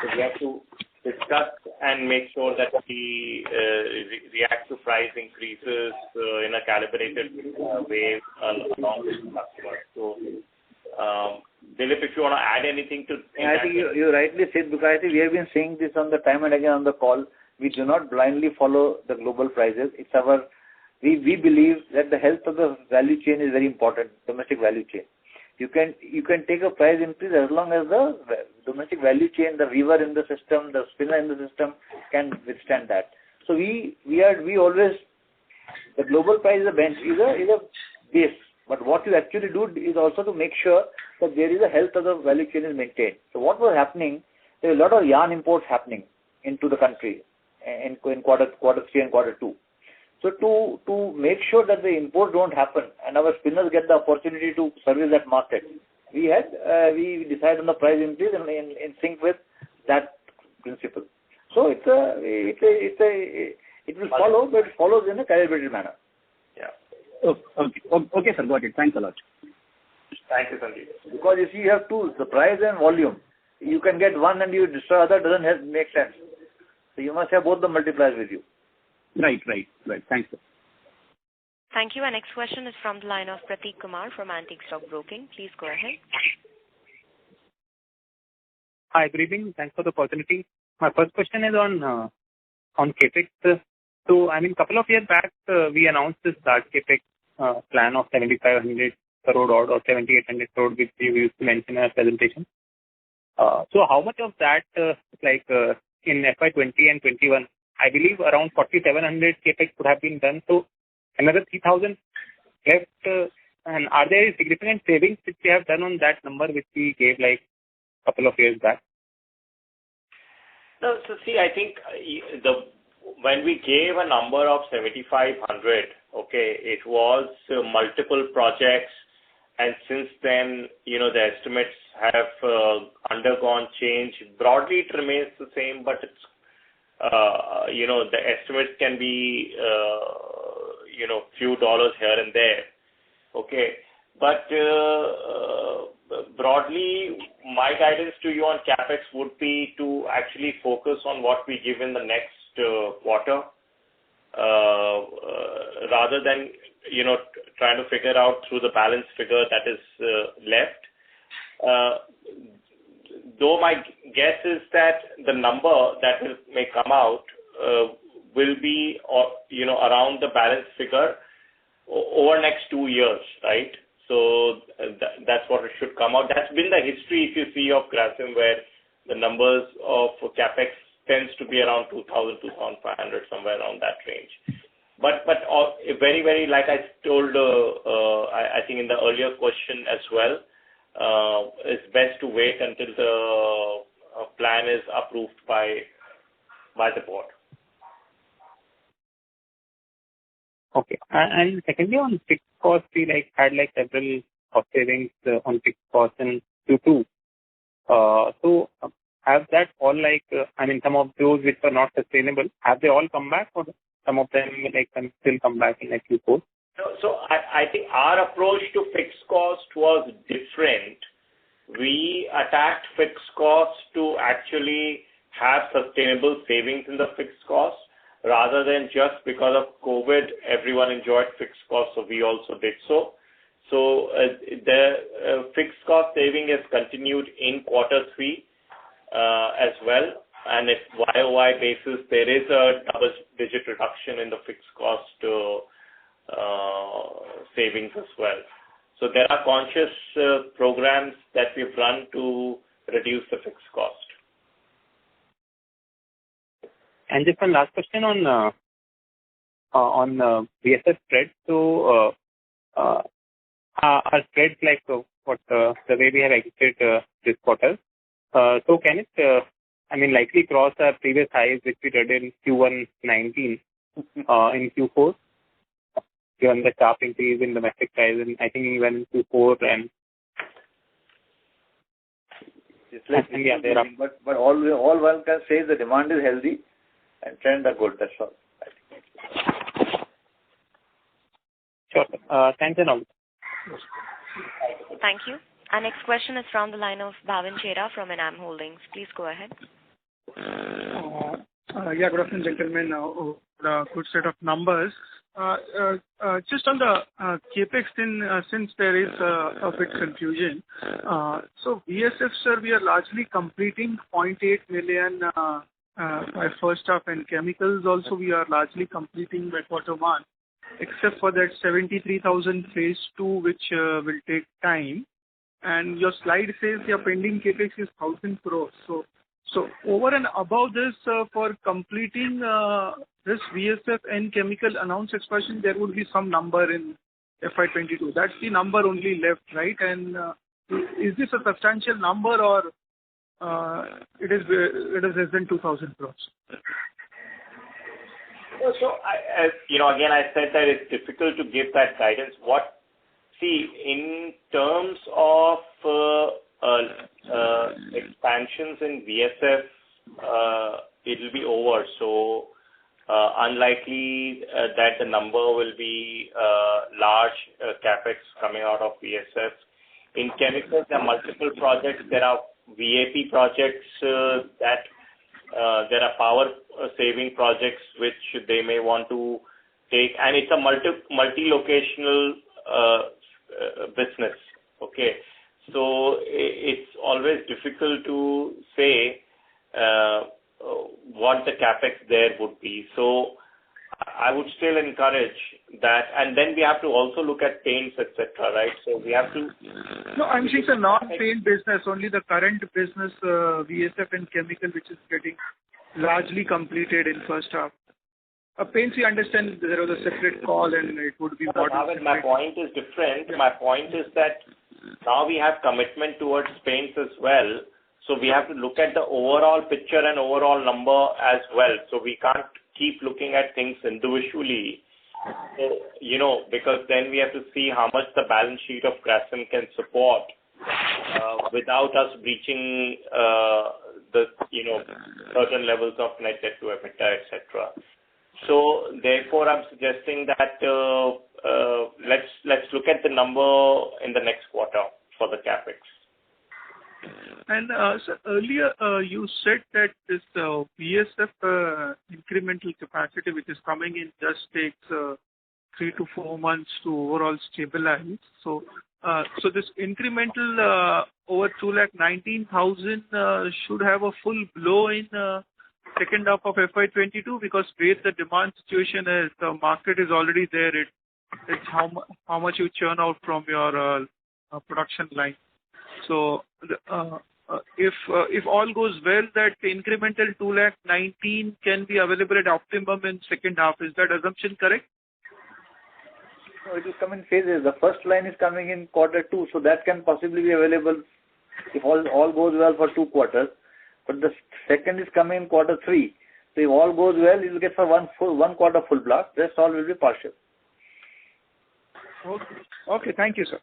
Speaker 1: So we have to discuss and make sure that we react to price increases in a calibrated way along with the customer. So Dilip, if you want to add anything to
Speaker 4: I think you rightly said, because I think we have been saying this on the time and again on the call. We do not blindly follow the global prices. It's we believe that the health of the value chain is very important, domestic value chain. You can take a price increase as long as the domestic value chain, the weaver in the system, the spinner in the system can withstand that. So we always, the global price is a bench, is a base. But what you actually do is also to make sure that there is a health of the value chain is maintained. So what was happening, there is a lot of yarn imports happening into the country in quarter 3 and quarter 2. So to make sure that the imports don't happen and our spinners get the opportunity to service that market, we decided on the price increase in sync with that principle. So it will follow, but it follows in a calibrated manner.
Speaker 11: Yeah. Okay, sir. Got it. Thanks a lot.
Speaker 1: Thank you, Sanjeev.
Speaker 4: Because you see, you have two, the price and volume. You can get one and you destroy other, doesn't make sense. So you must have both the multipliers with you.
Speaker 11: Right. Thanks, sir.
Speaker 2: Thank you. Our next question is from the line of Prateek Kumar from Antique Stock Broking. Please go ahead.
Speaker 5: Hi, good evening. Thanks for the opportunity. My first question is on CapEx. So, I mean, couple of years back, we announced this large CapEx plan of 7,500 crore or 7,800 crore, which you used to mention in our presentation. So how much of that, in FY20 and 21, I believe around 4,700 CapEx would have been done. So another 3,000 left. And are there significant savings which we have done on that number which we gave like a couple of years back?
Speaker 1: No, so see, I think when we gave a number of 7,500, okay, it was multiple projects, and since then, the estimates have undergone change. Broadly, it remains the same, but it's the estimates can be few dollars here and there, okay. But broadly, my guidance to you on capex would be to actually focus on what we give in the next quarter, rather than trying to figure out through the balance figure that is left. Though my guess is that the number that may come out will be around the balance figure over next 2 years, right? So that's what it should come out. That's been the history, if you see, of Grasim, where the numbers of capex tends to be around 2,000, 2,500, somewhere around that range. But very, very, like I told, I think in the earlier question as well, it's best to wait until the plan is approved by the board.
Speaker 5: Okay. And secondly, on fixed costs, we had several cost savings on fixed costs in Q2. So have that all some of those which are not sustainable, have they all come back, or some of them can still come back in Q4?
Speaker 1: So I think our approach to fixed cost was different. We attacked fixed costs to actually have sustainable savings in the fixed costs, rather than just because of COVID, everyone enjoyed fixed costs, so we also did so. So the fixed cost saving has continued in Q3 as well. And if YOY basis, there is a double-digit reduction in the fixed cost savings as well. So there are conscious programs that we've run to reduce the fixed cost.
Speaker 5: And just one last question on VSF spreads. So our spreads the way we have exited this quarter. So can it likely cross our previous highs which we did in Q1 19 in Q4, given the sharp increase in domestic price, and I think even in Q4 and
Speaker 4: but all one can say is the demand is healthy and trends are good. That's all.
Speaker 5: Sure. Thanks and all.
Speaker 2: Thank you. Our next question is from the line of Bhavin Chera from Enam Holdings. Please go ahead.
Speaker 12: Good afternoon, gentlemen. Good set of numbers. Just on the capex, since there is a bit confusion. So VSF, sir, we are largely completing 0.8 million by first half, and chemicals also we are largely completing by Q1, except for that 73,000 phase 2, which will take time. And your slide says your pending capex is 1,000 crores. So over and above this, for completing this VSF and chemical announced expansion, there would be some number in FY22. That's the number only left, right? And is this a substantial number, or it is less than 2,000 crores?
Speaker 1: So again, I said that it's difficult to give that guidance. In terms of expansions in VSF, it will be over. So unlikely that the number will be large capex coming out of VSF. In chemicals, there are multiple projects. There are VAP projects that there are power saving projects which they may want to take, and it's a multi-locational business. Okay. So it's always difficult to say what the capex there would be. So I would still encourage that, and then we have to also look at paints, etc. Right? So we have to.
Speaker 12: No, I'm saying the non-paint business, only the current business, VSF and chemical, which is getting largely completed in first half. Paints, we understand there was a separate call and it would be more.
Speaker 1: My point is different. My point is that now we have commitment towards paints as well. So we have to look at the overall picture and overall number as well. So we can't keep looking at things individually, because then we have to see how much the balance sheet of Grasim can support without us breaching the certain levels of net debt to EBITDA, etc. So therefore, I'm suggesting that let's look at the number in the next quarter for the capex.
Speaker 12: And sir, earlier you said that this VSF incremental capacity which is coming in just takes 3 to 4 months to overall stabilize. So this incremental over 219,000 should have a full blow in second half of FY22, because where the demand situation is, the market is already there. It's how much you churn out from your production line. So if all goes well, that the incremental 219 can be available at optimum in second half. Is that assumption correct?
Speaker 4: No, it will come in phases. The first line is coming in Q2, so that can possibly be available if all goes well for 2 quarters. But the second is coming in Q3. So if all goes well, you will get for one quarter full blast. Rest all will be partial.
Speaker 12: Okay. Thank you, sir.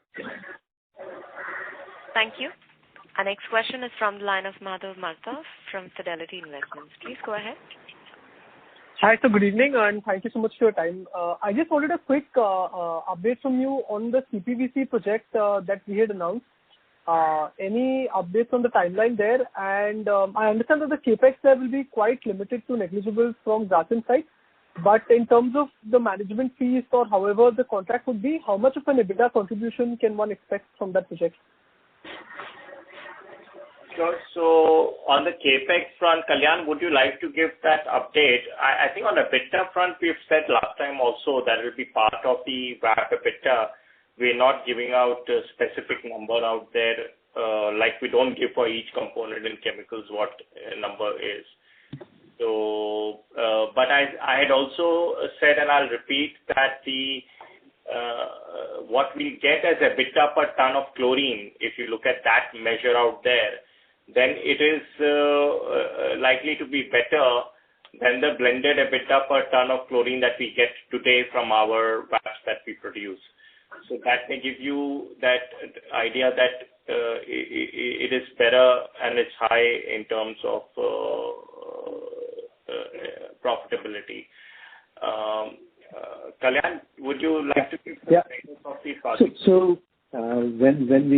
Speaker 2: Thank you. Our next question is from the line of Madhav Martha from Fidelity Investments. Please go ahead.
Speaker 13: Hi, sir. Good evening, and thank you so much for your time. I just wanted a quick update from you on the CPVC project that we had announced. Any updates on the timeline there? And I understand that the capex there will be quite limited to negligible from Grasim side. But in terms of the management fees or however the contract would be, how much of an EBITDA contribution can one expect from that project?
Speaker 1: Sure. So on the capex front, Kalyan, would you like to give that update? I think on the EBITDA front, we've said last time also that it will be part of the VAP EBITDA. We're not giving out a specific number out there, like we don't give for each component in chemicals what number is. So, but I had also said, and I'll repeat, that what we get as EBITDA per ton of chlorine, if you look at that measure out there, then it is likely to be better than the blended EBITDA per ton of chlorine that we get today from our VAPs that we produce. So that may give you that idea that it is better and it's high in terms of profitability. Kalyan, would you like to give some status of these projects?
Speaker 8: So when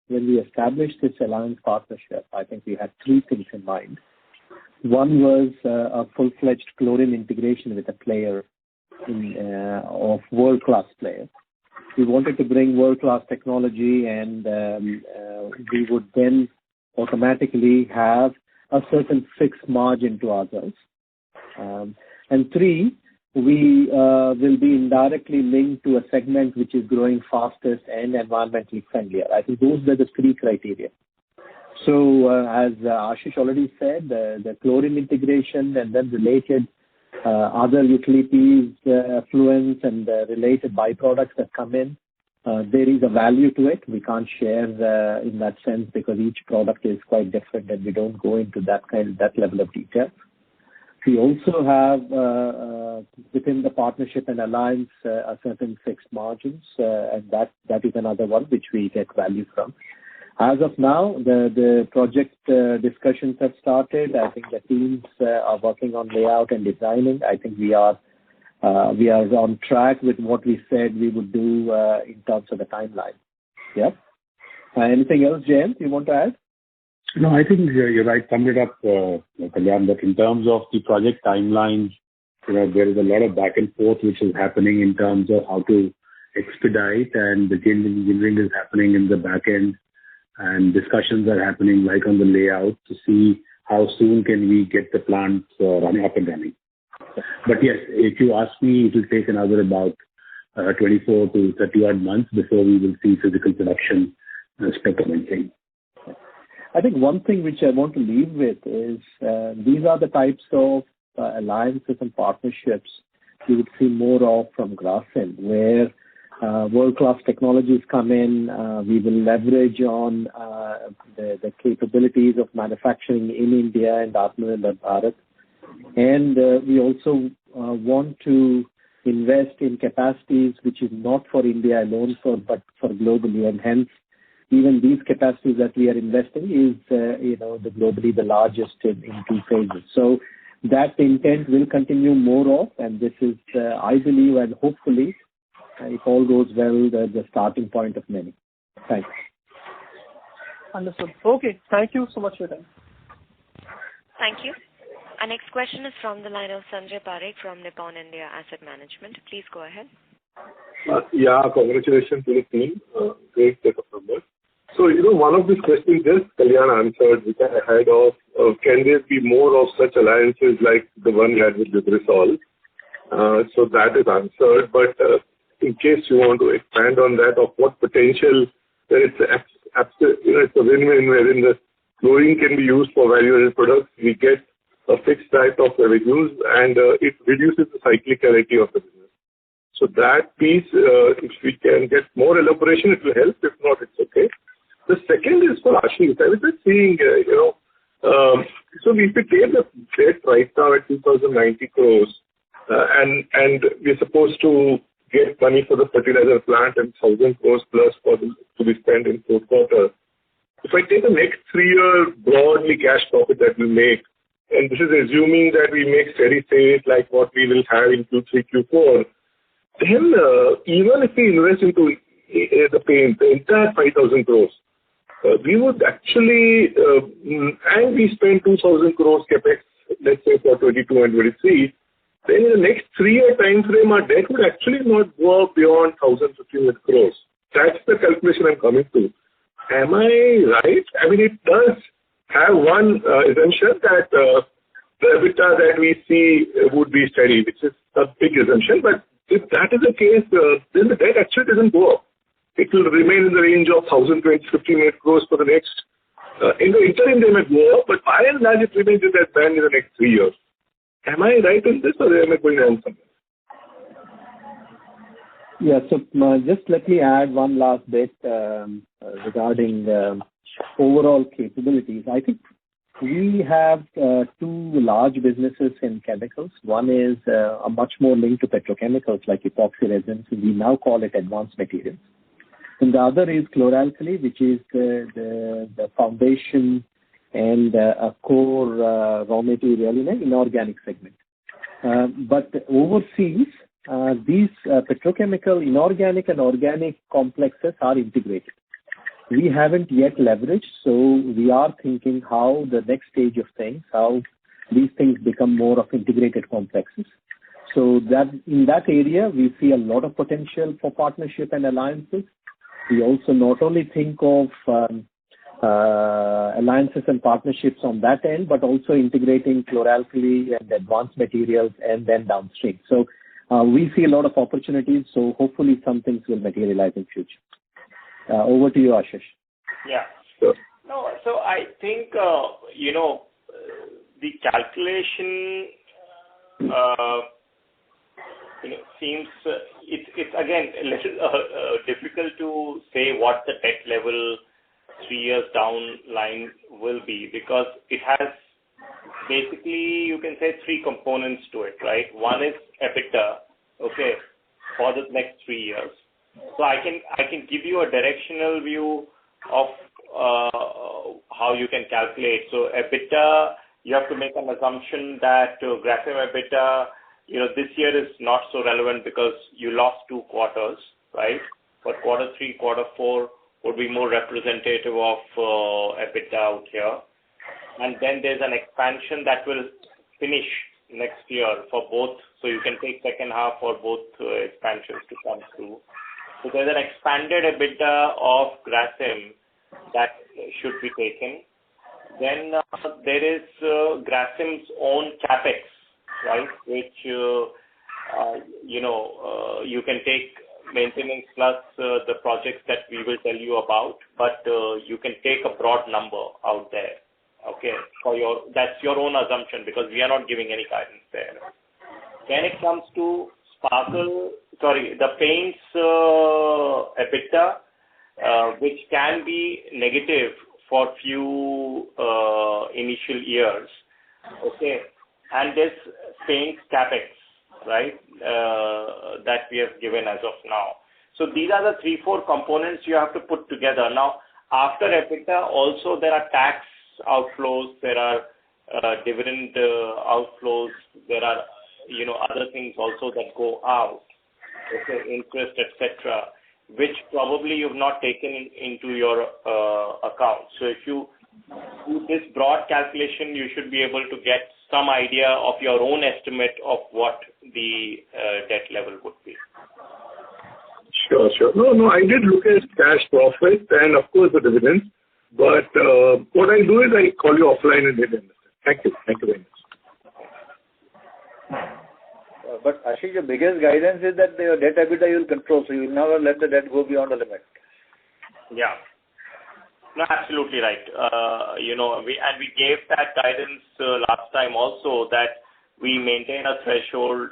Speaker 8: we established this alliance partnership, I think we had 3 things in mind. One was a full-fledged chlorine integration with a player of world-class player. We wanted to bring world-class technology, and we would then automatically have a certain fixed margin to ourselves. And 3, we will be indirectly linked to a segment which is growing fastest and environmentally friendlier. I think those were the 3 criteria. So as Ashish already said, the chlorine integration and then related other utilities, effluents and related byproducts that come in, there is a value to it. We can't share in that sense because each product is quite different and we don't go into that level of detail. We also have within the partnership and alliance a certain fixed margins, and that is another one which we get value from. As of now, the project discussions have started. I think the teams are working on layout and designing. I think we are on track with what we said we would do in terms of the timeline. Yeah. Anything else, Jayant, you want to add?
Speaker 6: No, I think you're right. Summed it up, Kalyan, that in terms of the project timelines, there is a lot of back and forth which is happening in terms of how to expedite, and the engineering is happening in the back end and discussions are happening like on the layout to see how soon can we get the plant running up and running. But yes, if you ask me, it will take another about 24 to 30 odd months before we will see physical production start commencing.
Speaker 8: I think one thing which I want to leave with is these are the types of alliances and partnerships you would see more of from Grasim, where world-class technologies come in. We will leverage on the capabilities of manufacturing in India and Atmanirbhar Bharat. And we also want to invest in capacities which is not for India alone, but for globally. And hence, even these capacities that we are investing is, the globally the largest in two phases. So that intent will continue more of, and this is, I believe, and hopefully, if all goes well, the starting point of many. Thanks.
Speaker 13: Understood. Okay. Thank you so much for your time.
Speaker 2: Thank you. Our next question is from the line of Sanjay Parekh from Nippon India Asset Management. Please go ahead.
Speaker 14: Congratulations to the team. Great set of numbers. So, one of these questions just Kalyan answered, which I had of, can there be more of such alliances like the one we had with Lubrizol? So that is answered. But in case you want to expand on that, of what potential, then it's a win-win wherein the chlorine can be used for value-added products. We get a fixed type of revenues, and it reduces the cyclicality of the business. So that piece, if we can get more elaboration, it will help. If not, it's okay. The second is for Ashish. I was just seeing, so we take the debt right now at 2,090 crores, and we're supposed to get money for the fertilizer plant and 1,000 crores plus to be spent in fourth quarter. If I take the next 3-year broadly cash profit that we make, and this is assuming that we make steady state like what we will have in Q3, Q4, then even if we invest into the paint, the entire 5,000 crores, we would actually, and we spend 2,000 crores capex, let's say for 22 and 23, then in the next 3-year time frame, our debt would actually not go up beyond 1,500 crores. That's the calculation I'm coming to. Am I right? I mean, it does have one assumption that the EBITDA that we see would be steady, which is a big assumption. But if that is the case, then the debt actually doesn't go up. It will remain in the range of 1,500 crores for the next, in the interim they may go up, but by and large it remains in that band in the next 3 years. Am I right in this, or am I going wrong somewhere?
Speaker 8: Yeah, so just let me add one last bit regarding overall capabilities. I think we have two large businesses in chemicals. One is a much more linked to petrochemicals like epoxy resins. We now call it advanced materials. And the other is chlor-alkali, which is the foundation and a core raw material in an inorganic segment. But overseas, these petrochemical, inorganic and organic complexes are integrated. We haven't yet leveraged, so we are thinking how the next stage of things, how these things become more of integrated complexes. So that in that area, we see a lot of potential for partnership and alliances. We also not only think of alliances and partnerships on that end, but also integrating chlor-alkali and advanced materials and then downstream. So we see a lot of opportunities, so hopefully some things will materialize in future. Over to you, Ashish.
Speaker 1: Yeah. Sure. No, so I think, the calculation, seems, it's again a little difficult to say what the debt level 3 years down line will be, because it has basically, you can say, 3 components to it, right? One is EBITDA, okay, for the next 3 years. So I can give you a directional view of how you can calculate. So EBITDA, you have to make an assumption that Grasim EBITDA, this year is not so relevant because you lost 2 quarters, right? But quarter 3, quarter 4 would be more representative of EBITDA out here. And then there's an expansion that will finish next year for both. So you can take second half for both expansions to come through. So there's an expanded EBITDA of Grasim that should be taken. Then there is Grasim's own capex, right, which you can take maintenance plus the projects that we will tell you about, but you can take a broad number out there. Okay, that's your own assumption because we are not giving any guidance there. When it comes to the paints EBITDA, which can be negative for few initial years. Okay, and this paints capex, right, that we have given as of now. So these are the 3-4 components you have to put together. Now, after EBITDA, also there are tax outflows, there are dividend outflows, there are other things also that go out, okay, interest, etc., which probably you've not taken into your account. So if you do this broad calculation, you should be able to get some idea of your own estimate of what the debt level would be.
Speaker 14: Sure. No, I did look at cash profit and of course the dividends, but what I do is I call you offline and get understand. Thank you very much.
Speaker 4: But Ashish, the biggest guidance is that your debt EBITDA you will control, so you will never let the debt go beyond the limit.
Speaker 1: Yeah. No, absolutely right. We gave that guidance last time also, that we maintain a threshold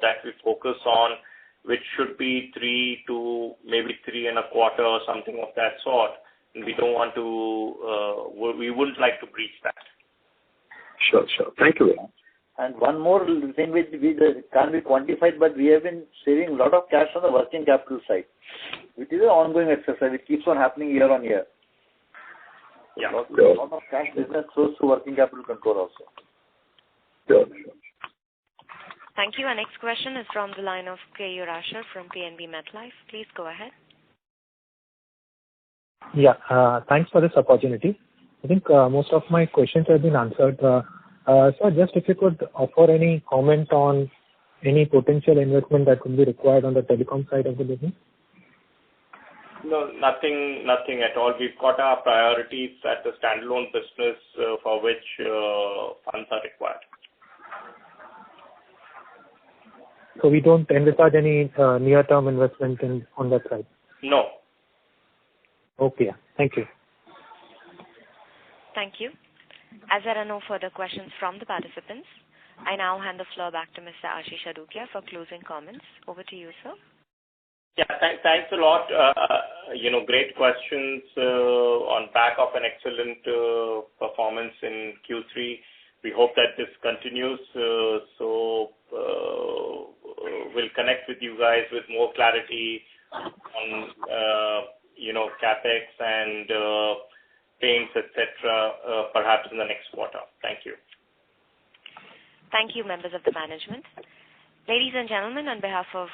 Speaker 1: that we focus on, which should be 3 to maybe 3.25 or something of that sort. And we don't want to, we wouldn't like to breach that.
Speaker 14: Sure. Thank you very much.
Speaker 4: And one more thing which can't be quantified, but we have been saving a lot of cash on the working capital side, which is an ongoing exercise. It keeps on happening year on year.
Speaker 1: Yeah.
Speaker 4: A lot of cash business goes to working capital control also.
Speaker 14: Sure.
Speaker 2: Thank you. Our next question is from the line of Qtr3 from PNB MetLife. Please go ahead.
Speaker 15: Yeah, thanks for this opportunity. I think most of my questions have been answered. Sir, just if you could offer any comment on any potential investment that could be required on the telecom side of the business?
Speaker 1: No, nothing at all. We've got our priorities at the standalone business for which funds are required.
Speaker 15: So we don't envisage any near-term investment on that side?
Speaker 1: No.
Speaker 15: Okay. Thank you.
Speaker 2: Thank you. As there are no further questions from the participants, I now hand the floor back to Mr. Ashish Adukia for closing comments. Over to you, sir.
Speaker 1: Yeah, thanks a lot. Great questions on back of an excellent performance in Q3. We hope that this continues. So we'll connect with you guys with more clarity on capex and paints, etc. Perhaps in the next quarter. Thank you.
Speaker 2: Thank you, members of the management. Ladies and gentlemen, on behalf of